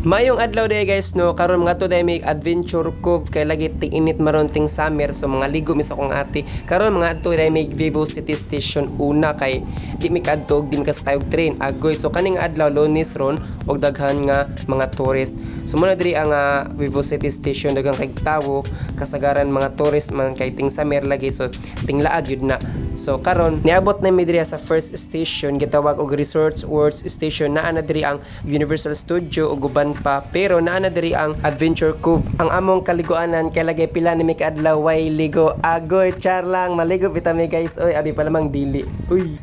Mayong adlaw day guys no, karon mga to day may adventure cove kay lagi ting init maron ting summer, so mga ligo mi sa akong ate. Karon mga to day may Vivo City Station una kay di mi kadto og di mi kasakay og train agoy. So kaning adlaw Lunes ron og daghan nga mga tourist. So muna diri ang Vivo City Station daghang kay tawo kasagaran mga tourist man kay ting summer lagi, so ting laag yun na. So karon niabot na mi diri sa first station gitawag og Resorts World Station. Naa na diri ang Universal Studio ug uban pa, pero naa na diri ang Adventure Cove. Ang among kaliguanan kay lagay pila ni mi kaadlaw way ligo agoy, char lang maligo bitami guys. Oy abi pa lamang dili. Uy.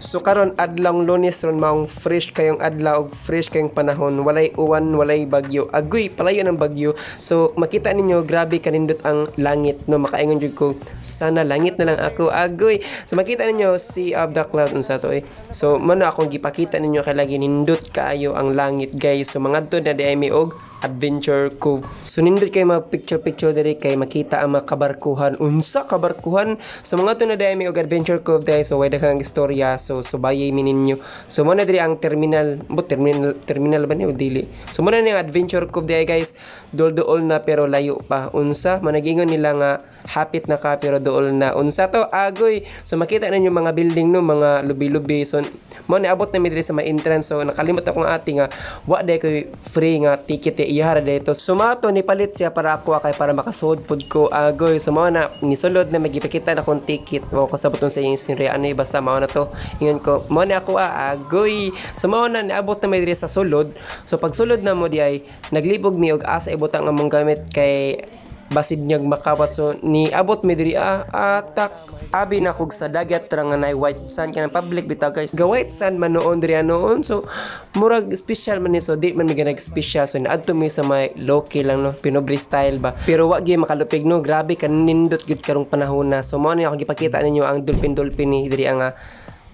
So karon adlaw Lunes ron maong fresh kayong adlaw ug fresh kayong panahon, walay uwan, walay bagyo. Agoy palayo ng bagyo. So makita ninyo grabe kanindot ang langit no, makaingon jud ko sana langit na lang ako agoy. So makita ninyo si the cloud unsa to eh. So mano akong gipakita ninyo kay lagi nindot kaayo ang langit guys. So mga to na di ay mi og Adventure Cove. So nindot kay mga picture diri kay makita ang mga kabarkuhan. Unsa kabarkuhan? So mga to na di ay mi og Adventure Cove dai, so way daghang istorya. So subayay mi ninyo. So mo na diri ang terminal ba ni o dili. So mo na ni ang Adventure Cove dai guys. Dol-dool na pero layo pa. Unsa managingon nila nga hapit na ka pero dool na. Unsa to agoy. So makita ninyo mga building no, mga lubi-lubi. So mo ni abot na mi diri sa may entrance. So nakalimot ako nga ati nga wa day ko free nga ticket iyara dito. So mato ni palit siya para ako kay para makasud pud ko agoy. So mao na nisulod na magipakita na akong ticket. Wa ko sabuton sa iyong istorya ani basta mao na to. Ingon ko mo ni ako agoy. So mao na niabot na mi diri sa sulod. So pag sulod na mo di ay naglibog mi og asa ibutang among gamit kay basid niyag makawat. So ni abot mi diri atak abi na kog sa dagat ra nga nay white sand kanang public bitaw guys. Ga white sand man noon diri noon. So murag special man ni, so di man mi ganag special. So naadto mi sa may low-key lang no, Pinobre style ba. Pero wa gyud makalupig no, grabe kanindot gud karong panahon na. So mo ni ako gipakita ninyo ang dolphin ni diri ang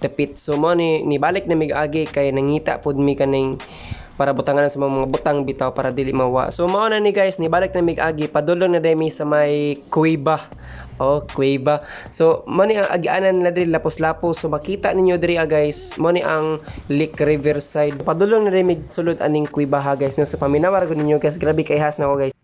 dapit. So mo ni balik na mig agi kay nangita pud mi kaning para butangan sa mga butang bitaw para dili mawa. So mao na ni guys, nibalik na mig agi padulong na demi sa may kuweba. Oh, kuweba. So mo ni ang agianan nila diri lapos-lapos. So makita ninyo diri guys, mo ni ang Lake Riverside. Padulong na demi sulod aning kuweba ha guys. No, so paminawar ko ninyo guys, grabe kay has na ko guys.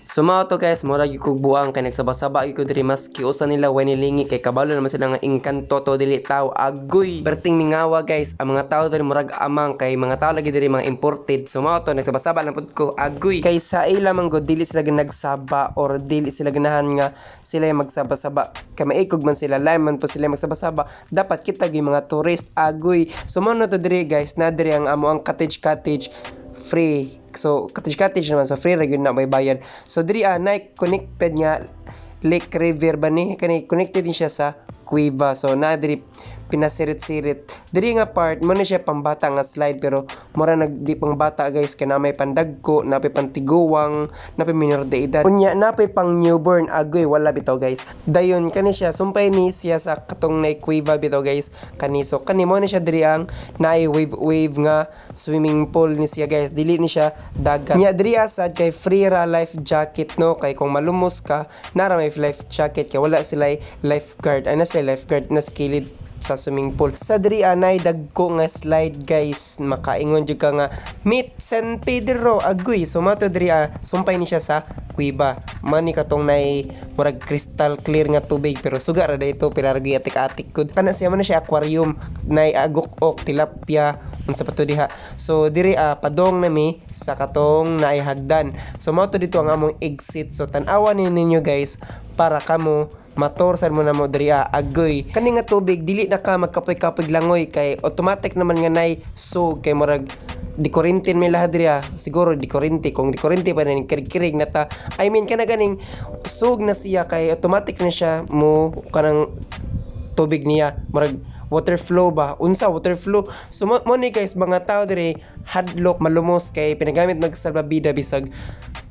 So mga to guys, mura gyud kog buang kay nagsaba-saba gyud ko diri maski usa nila way nilingi kay kabalo naman sila nga engkanto to dili tao agoy. Perting mingawa guys, ang mga tao diri murag amang kay mga tao lagi diri mga imported. So mga to nagsaba-saba lang pud ko agoy. Kay sa ila man gud dili sila nagsaba or dili sila ganahan nga sila magsaba-saba. Kay maikog man sila lain man po sila magsaba-saba. Dapat kita gyud mga tourist agoy. So mo to diri guys, na diri ang amo ang cottage free. So cottage naman, so free ra gyud na may bayad. So diri na connected nga Lake River ba ni kani connected din siya sa kuweba. So na diri pinasirit-sirit diri nga part mo na siya pambata nga slide, pero mura nagdi pang bata guys kay na may pandagko, na pay pantiguwang, na pay minor de edad, unya na pay pang newborn agoy wala bitaw guys. Dayon kani siya sumpay ni siya sa katong nay kuweba bitaw guys kani. So kani mo na siya diri ang naay wave nga swimming pool ni siya guys, dili ni siya dagat. Nya diri asad kay free ra life jacket no, kay kung malumos ka nara may life jacket kay wala sila lifeguard. Ana sila lifeguard na skilled sa swimming pool. Sa diri anay dagko nga slide guys, makaingon jud ka nga meet San Pedro agoy. So mato diri sumpay ni siya sa kuweba. Mani katong nay murag crystal clear nga tubig pero suga ra dayto pilargi atik-atik gud. Kana siya man siya aquarium nay agok-ok tilapia unsa pa to diha. So diri padong nami sa katong naay hagdan. So mato dito ang among exit. So tan-awan ninyo guys para kamo matorsan mo na mo diri agoy. Kani nga tubig dili na ka magkapoy-kapoy langoy kay automatic naman nga nay sug kay murag di kurintin may lahat diri siguro di kurinti, kung di kurinti pa ning kirig-kirig na ta, I mean kana ganing sug na siya kay automatic na siya mo kanang tubig niya murag water flow ba, unsa water flow. So mo ni guys mga tao diri hadlok malumos kay pinagamit magsalbabida bisag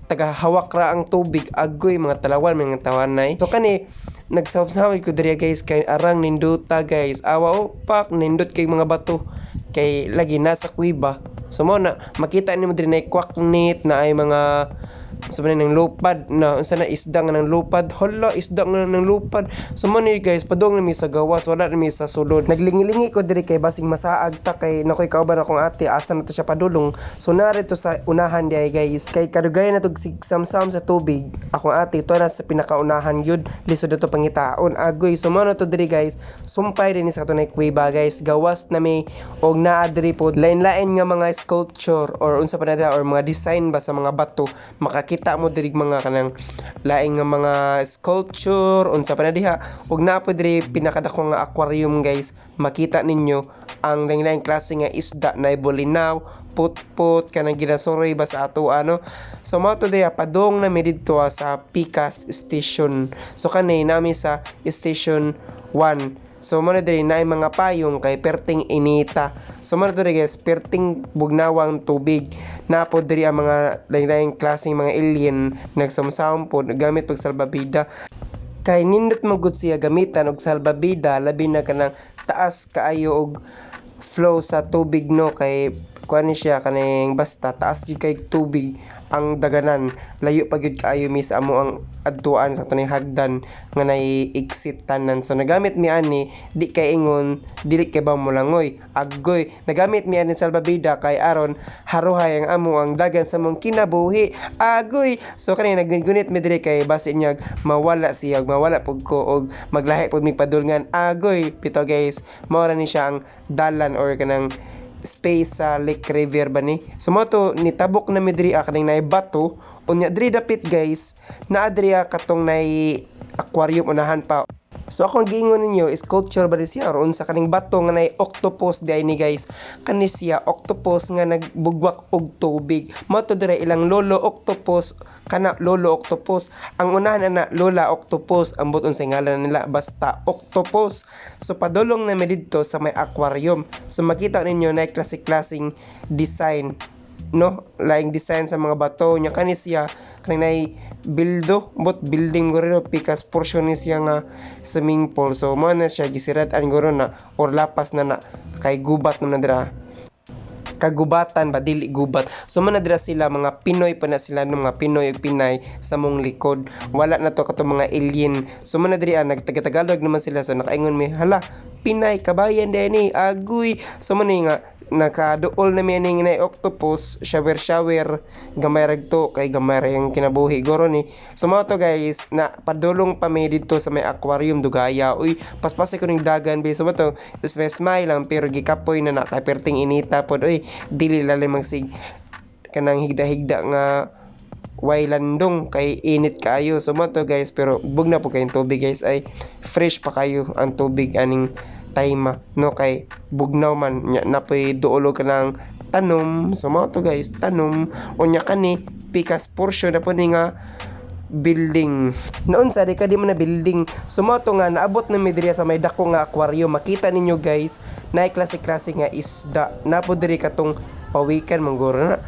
tagahawak ra ang tubig agoy mga talawan mga tawanay. So kani nagsawsaway ko diri guys kay arang ninduta guys, awa pak nindot kay mga bato kay lagi nasa kuweba. So mo na makita nimo diri na kwaknit na ay mga So man nang lupad na unsa na isda nga nang lupad, hala isda nga nang lupad. So man ni guys, padong na mi sa gawas, wala na mi sa sulod. Naglingi-lingi ko diri kay basing masaag ta kay nakoy kauban akong ate, asa na to siya padulong. So nari to sa unahan diay guys, kay kadugay na tog samsam sa tubig. Akong ate to na sa pinakaunahan yun, lisod na to pangitaon. Agoy, so man to diri guys, sumpay din sa tunay kuweba guys, gawas na may og naa diri po lain-lain nga mga sculpture or unsa pa na or mga design ba sa mga bato. Makakita mo diri mga kanang laing nga mga sculpture unsa pa na diha ug naa po diri pinakadako nga aquarium guys. Makita ninyo ang lain-laing klase nga isda na bolinaw, putput kanang ginasuroy ba sa ato ano. So mao to diha padong na mi didto sa Picas Station. So kanay nami sa Station 1. So mo na diri na mga payong kay perting inita. So mo na diri guys, perting bugnawang tubig. Na po diri ang mga lain-laing klaseng mga alien nagsamsam po gamit og salbabida. Kay nindot mo gud siya gamitan og salbabida labi na kanang taas kaayo og flow sa tubig no, kay kuan ni siya kaning basta taas gyud kay tubig ang daganan, layo pa gyud kaayo mis amo ang adtuan sa tunay hagdan nga nay exit tanan. So nagamit mi ani di kay ingon dili kay ba mo langoy agoy, nagamit mi ani salbabida kay aron haruhay ang amo ang dagan sa mong kinabuhi agoy. So kani naggunit mi diri kay basi niya mawala siya, mawala pud ko og maglahi pud mi padulngan agoy. Pito guys, mao ra ni siya ang dalan or kanang space sa Lake River ba ni. So mo to nitabok na mi diri kaning nay bato unya diri dapit guys, naa diri katong nay aquarium unahan pa. So akong giingon ninyo sculpture ba siya or unsa kaning bato nga nay octopus di ni guys. Kani siya octopus nga nagbugwak og tubig. Mo to diri ilang lolo octopus kana lolo octopus. Ang unahan na lola octopus ang buton sa ngalan nila basta octopus. So padulong na mi didto sa may aquarium. So makita ninyo na klaseng design no, laing design sa mga bato nya kani siya kanay bildo bot building go rin Picas portion ni siya nga swimming pool. So mo na siya gisirad-an guro na or lapas na kay gubat na dira kagubatan ba dili gubat. So man na dira sila mga Pinoy pa na sila no, mga Pinoy ug Pinay sa mong likod, wala na to kato mga alien. So man na diri nagtagalog naman sila. So nakaingon mi hala Pinay kabayan din ni agoy. So man nga nakaduol na mi ning na octopus shower gamay ragto kay gamay ra yung kinabuhi goro ni. So mo to guys na padulong pa mi dito sa may aquarium dugaya uy paspasay ko ning dagan be. So mo to smile lang pero gikapoy na kay perting inita pod uy dili lalim magsig kanang higda-higda nga way landong kay init kaayo. So mo to guys pero bugna po kayong tubig guys ay fresh pa kayo ang tubig aning time no, kay bugnaw man nya napoy duolo ka ng tanom. So mo to guys tanom unya kani Picas portion na po ni nga building noon sa di man na building. So mo to nga naabot na mi diri sa may dako nga aquarium. Makita ninyo guys na klase-klase nga isda na po diri katong pawikan mangguro na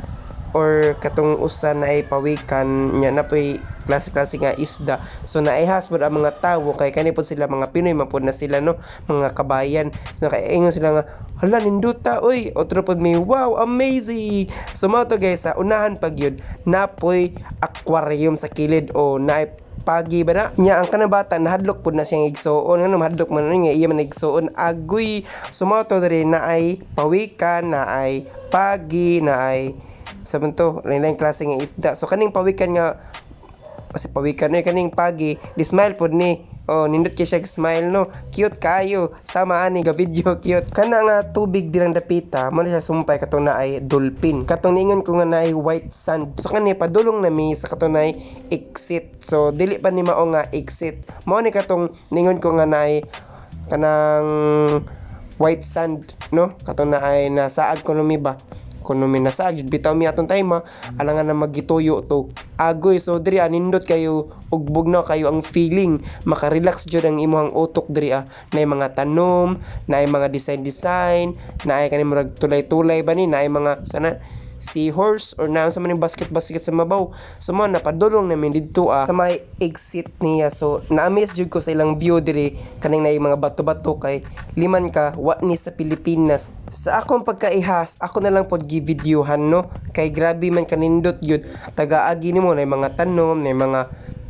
or katong usa na ay pawikan nya na po'y klase-klase nga isda. So naihas pod ang mga tawo kay kani po sila mga Pinoy man pod na sila no, mga kabayan. So nakaingon sila nga hala ninduta oy otro pod may wow amazing. So mao to guys sa unahan pag yun na po'y aquarium sa kilid o na pagi ba na nya ang kanang bata nahadlok pud na siyang igsuon ngano mahadlok man nga iya man igsuon agoy. So mao to diri na ay pawikan na ay pagi na ay saban to lain-lain klase nga isda. So kaning pawikan nga kasi pawikan no kaning pagi di smile pod ni oh nindot kay siya smile no, cute kayo sama ani ga video cute kana nga tubig dirang dapita mo na siya sumpay katong na ay dolphin katong ningon ko nga na ay white sand. So kani padulong na mi sa katong na ay exit. So dili pa ni mao nga exit mo ni katong ningon ko nga na ay kanang white sand no, katong na ay nasaag ko lumiba kuno minasag bitaw mi atong time alangan na magituyo to agoy. So diri nindot kayo ug bugnaw kayo ang feeling maka-relax jud ang imong utok diri nay mga tanom nay mga design na ay kani murag tulay-tulay ba ni nay mga sana si horse or naon sa man yung basket sa mabaw. So mo napadulong namin didto sa may exit niya. So na-amaze jud ko sa ilang view diri kaning nay mga bato-bato kay liman ka wa ni sa Pilipinas. Sa akong pagkaihas, ako na lang pod gi-videohan no kay grabe man kanindot yun. Tagaagi nimo na mga tanom, na mga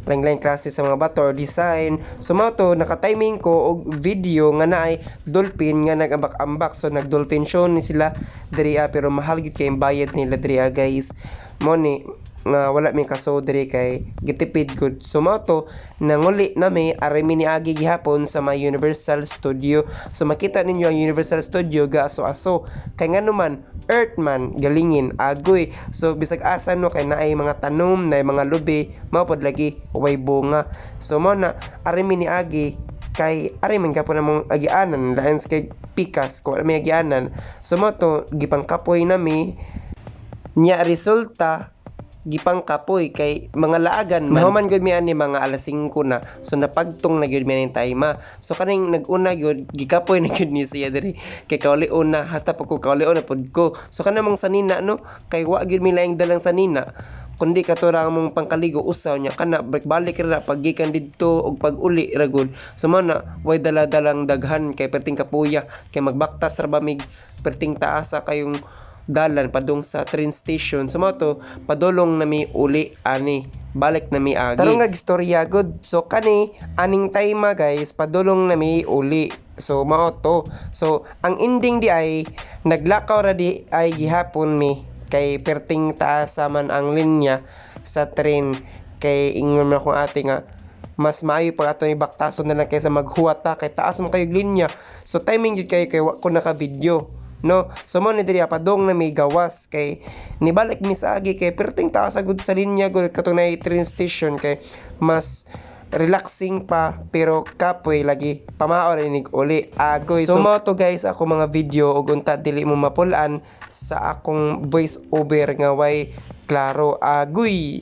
lain-lain klase sa mga bato or design. So mao to naka-timing ko og video nga naay dolphin nga nagambak-ambak. So nag-dolphin show ni sila diri pero mahal gid kay bayad nila diri guys. Mo ni nga wala mi kaso diri kay gitipid good. So mao to nanguli nami ari mi niagi gihapon sa may Universal Studio. So makita ninyo ang Universal Studio aso kay ngano man Earthman galingin agoy. So bisag asa no kay naay mga tanom, naay mga lubi, mao pod lagi way bunga. So mao na ari mi niagi kay ari man ka po namong agianan lain kay pikas ko may agianan. So mao to gipang kapoy nami nya resulta gipang kapoy kay mga laagan man mahuman gyud mi ani mga alas 5 na. So napagtong na gyud mi ning time. So kaning nag-una gyud gikapoy na gyud ni siya diri kay kaulion na hasta pag ko kaulion na pod ko. So kana mong sanina no kay wa gyud mi laing dalang sanina kundi katurang mong pangkaligo usaw nya kana balik ra paggikan didto og pag-uli ra gud. So mao na way dala-dalang daghan kay perting kapuya kay magbaktas ra ba mig perting taasa kayong dalan padung sa train station. So mao to padulong nami uli ani balik nami agi tarong nga istorya good. So kani aning time guys padulong nami uli. So mao to. So ang ending di ay naglakaw ra di ay gihapon mi kay perting taas man ang linya sa train kay ingon man akong ate nga mas maayo pag ato ni baktason na lang kaysa maghuwata kay taas mo kayo linya. So timing jud kay wa ko naka video no. So mo ni diri padong na may gawas kay nibalik mi sa agi kay perting taas agud sa linya gud katong na train station kay mas relaxing pa pero kapoy lagi pamaon inig uli agoy. So mo to guys ako mga video ug unta dili mo mapulan sa akong voice over nga way klaro agoy.